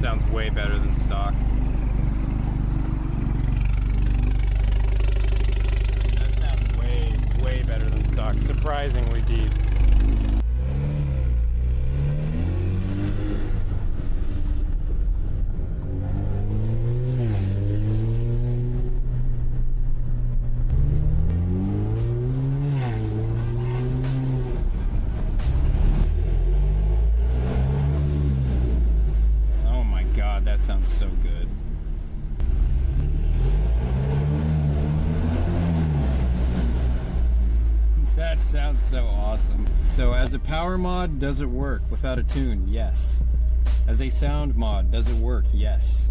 sounds way better than stock. That sounds way better than stock. Surprisingly deep. That sounds so good. That sounds so awesome. So as a power mod, does it work without a tune? Yes. As a sound mod, does it work? Yes.